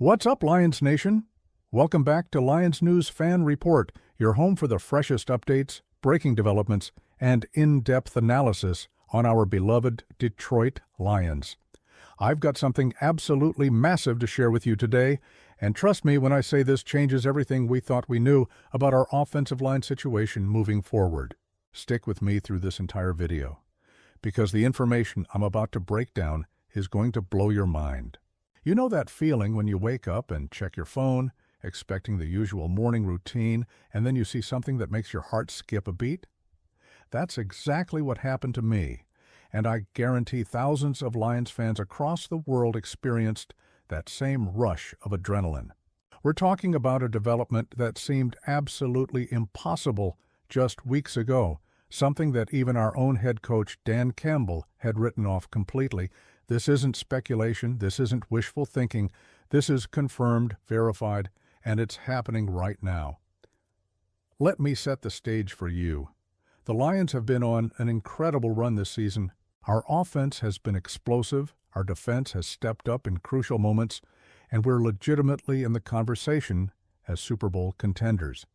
What's up, Lions Nation? Welcome back to Lions News Fan Report, your home for the freshest updates, breaking developments, and in-depth analysis on our beloved Detroit Lions. I've got something absolutely massive to share with you today, and trust me when I say this changes everything we thought we knew about our offensive line situation moving forward. Stick with me through this entire video, because the information I'm about to break down is going to blow your mind. You know that feeling when you wake up and check your phone, expecting the usual morning routine, and then you see something that makes your heart skip a beat? That's exactly what happened to me, and I guarantee thousands of Lions fans across the world experienced that same rush of adrenaline. We're talking about a development that seemed absolutely impossible just weeks ago, something that even our own head coach Dan Campbell had written off completely. This isn't speculation, this isn't wishful thinking, this is confirmed, verified, and it's happening right now. Let me set the stage for you. The Lions have been on an incredible run this season. Our offense has been explosive, our defense has stepped up in crucial moments, and we're legitimately in the conversation as Super Bowl contenders.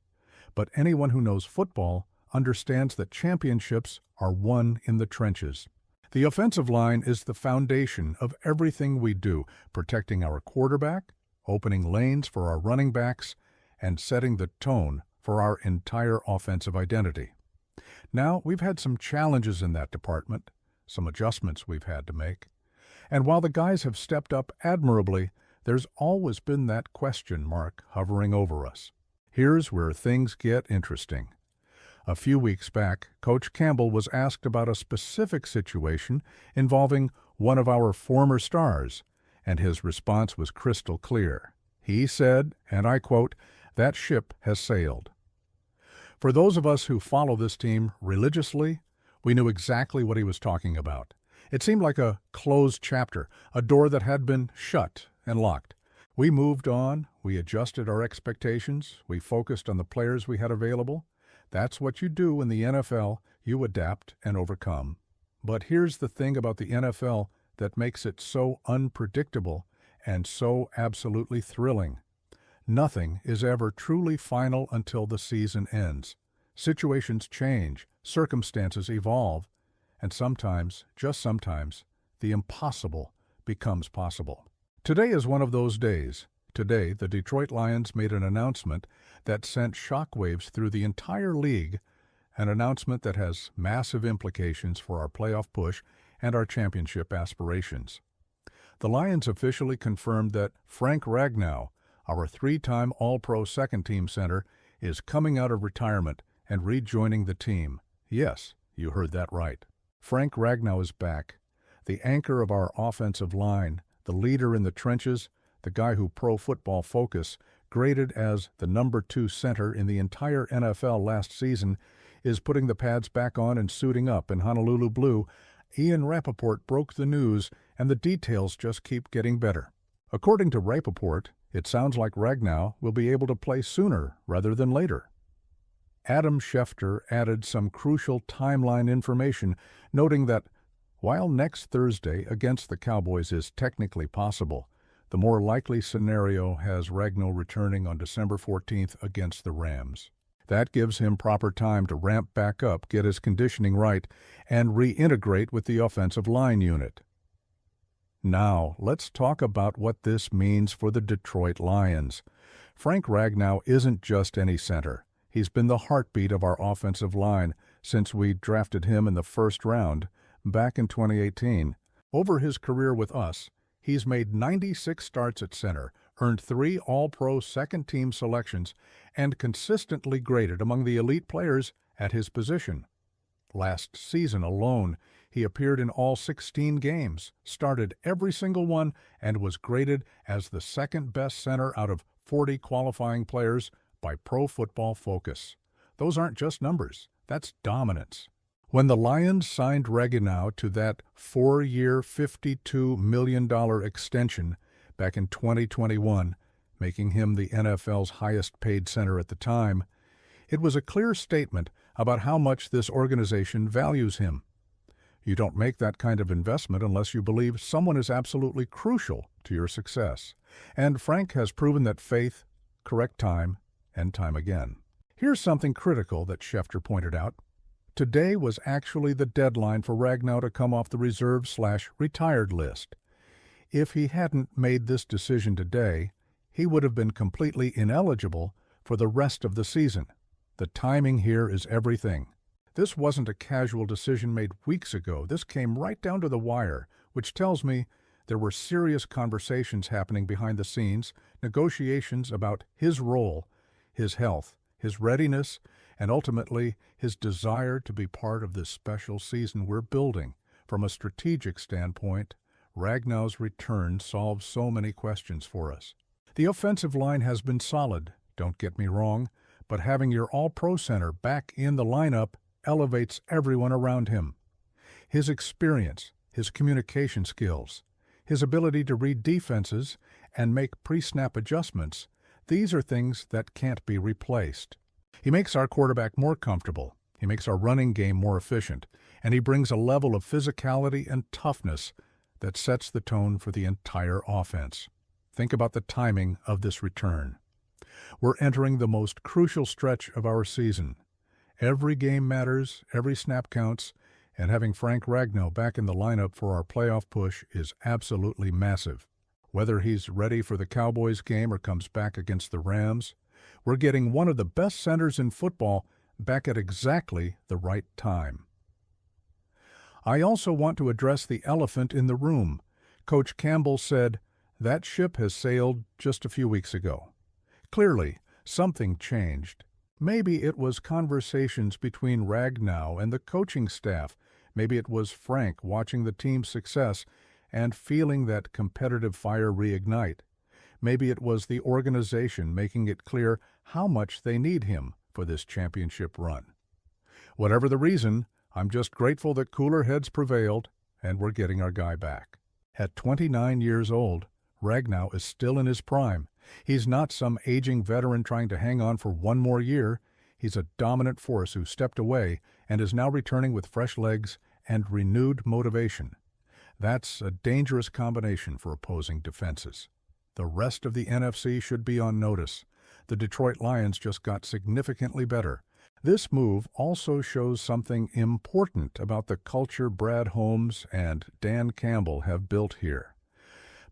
But anyone who knows football understands that championships are won in the trenches. The offensive line is the foundation of everything we do, protecting our quarterback, opening lanes for our running backs, and setting the tone for our entire offensive identity. Now, we've had some challenges in that department, some adjustments we've had to make. And while the guys have stepped up admirably, there's always been that question mark hovering over us. Here's where things get interesting. A few weeks back, Coach Campbell was asked about a specific situation involving one of our former stars, and his response was crystal clear. He said, and I quote, "That ship has sailed." For those of us who follow this team religiously, we knew exactly what he was talking about. It seemed like a closed chapter, a door that had been shut and locked. We moved on, we adjusted our expectations, we focused on the players we had available. That's what you do in the NFL, you adapt and overcome. But here's the thing about the NFL that makes it so unpredictable and so absolutely thrilling. Nothing is ever truly final until the season ends. Situations change, circumstances evolve, and sometimes, just sometimes, the impossible becomes possible. Today is one of those days. Today, the Detroit Lions made an announcement that sent shockwaves through the entire league, an announcement that has massive implications for our playoff push and our championship aspirations. The Lions officially confirmed that Frank Ragnow, our three-time All-Pro second-team center, is coming out of retirement and rejoining the team. Yes, you heard that right. Frank Ragnow is back, the anchor of our offensive line, the leader in the trenches, the guy who Pro Football Focus graded as the number 2 center in the entire NFL last season, is putting the pads back on and suiting up in Honolulu blue. Ian Rapoport broke the news, and the details just keep getting better. According to Rapoport, it sounds like Ragnow will be able to play sooner rather than later. Adam Schefter added some crucial timeline information, noting that while next Thursday against the Cowboys is technically possible, the more likely scenario has Ragnow returning on December 14th against the Rams. That gives him proper time to ramp back up, get his conditioning right, and reintegrate with the offensive line unit. Now, let's talk about what this means for the Detroit Lions. Frank Ragnow isn't just any center. He's been the heartbeat of our offensive line since we drafted him in the first round back in 2018. Over his career with us, he's made 96 starts at center, earned 3 All-Pro second-team selections, and consistently graded among the elite players at his position. Last season alone, he appeared in all 16 games, started every single one, and was graded as the second-best center out of 40 qualifying players by Pro Football Focus. Those aren't just numbers, that's dominance. When the Lions signed Ragnow to that 4-year, $52 million extension back in 2021, making him the NFL's highest-paid center at the time, it was a clear statement about how much this organization values him. You don't make that kind of investment unless you believe someone is absolutely crucial to your success. And Frank has proven that faith, correct time, and time again. Here's something critical that Schefter pointed out. Today was actually the deadline for Ragnow to come off the reserve/retired list. If he hadn't made this decision today, he would have been completely ineligible for the rest of the season. The timing here is everything. This wasn't a casual decision made weeks ago. This came right down to the wire, which tells me there were serious conversations happening behind the scenes, negotiations about his role, his health, his readiness, and ultimately his desire to be part of this special season we're building. From a strategic standpoint, Ragnow's return solves so many questions for us. The offensive line has been solid, don't get me wrong, but having your all-pro center back in the lineup elevates everyone around him. His experience, his communication skills, his ability to read defenses and make pre-snap adjustments, these are things that can't be replaced. He makes our quarterback more comfortable, he makes our running game more efficient, and he brings a level of physicality and toughness that sets the tone for the entire offense. Think about the timing of this return. We're entering the most crucial stretch of our season. Every game matters, every snap counts, and having Frank Ragnow back in the lineup for our playoff push is absolutely massive. Whether he's ready for the Cowboys game or comes back against the Rams, we're getting one of the best centers in football back at exactly the right time. I also want to address the elephant in the room. Coach Campbell said, "That ship has sailed just a few weeks ago." Clearly, something changed. Maybe it was conversations between Ragnow and the coaching staff. Maybe it was Frank watching the team's success and feeling that competitive fire reignite. Maybe it was the organization making it clear how much they need him for this championship run. Whatever the reason, I'm just grateful that cooler heads prevailed and we're getting our guy back. At 29 years old, Ragnow is still in his prime. He's not some aging veteran trying to hang on for one more year. He's a dominant force who stepped away and is now returning with fresh legs and renewed motivation. That's a dangerous combination for opposing defenses. The rest of the NFC should be on notice. The Detroit Lions just got significantly better. This move also shows something important about the culture Brad Holmes and Dan Campbell have built here.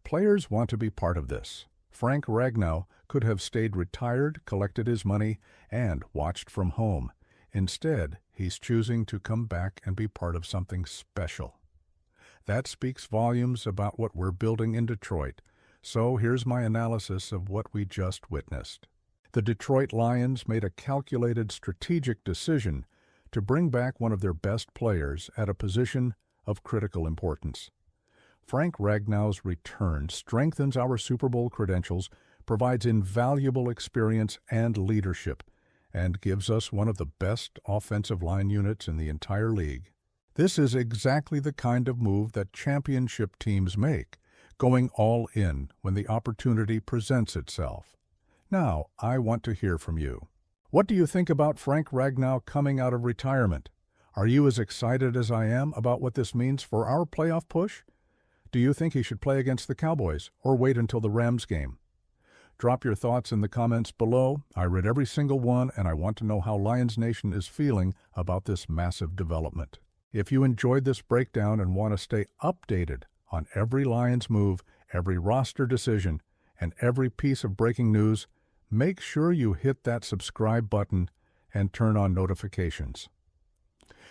Players want to be part of this. Frank Ragnow could have stayed retired, collected his money, and watched from home. Instead, he's choosing to come back and be part of something special. That speaks volumes about what we're building in Detroit. So here's my analysis of what we just witnessed. The Detroit Lions made a calculated strategic decision to bring back one of their best players at a position of critical importance. Frank Ragnow's return strengthens our Super Bowl credentials, provides invaluable experience and leadership, and gives us one of the best offensive line units in the entire league. This is exactly the kind of move that championship teams make, going all in when the opportunity presents itself. Now, I want to hear from you. What do you think about Frank Ragnow coming out of retirement? Are you as excited as I am about what this means for our playoff push? Do you think he should play against the Cowboys or wait until the Rams game? Drop your thoughts in the comments below. I read every single one, and I want to know how Lions Nation is feeling about this massive development. If you enjoyed this breakdown and want to stay updated on every Lions move, every roster decision, and every piece of breaking news, make sure you hit that subscribe button and turn on notifications.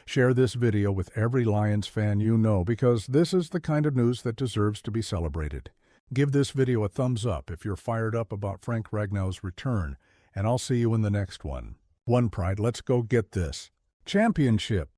Share this video with every Lions fan you know because this is the kind of news that deserves to be celebrated. Give this video a thumbs up if you're fired up about Frank Ragnow's return, and I'll see you in the next one. One Pride, let's go get this championship.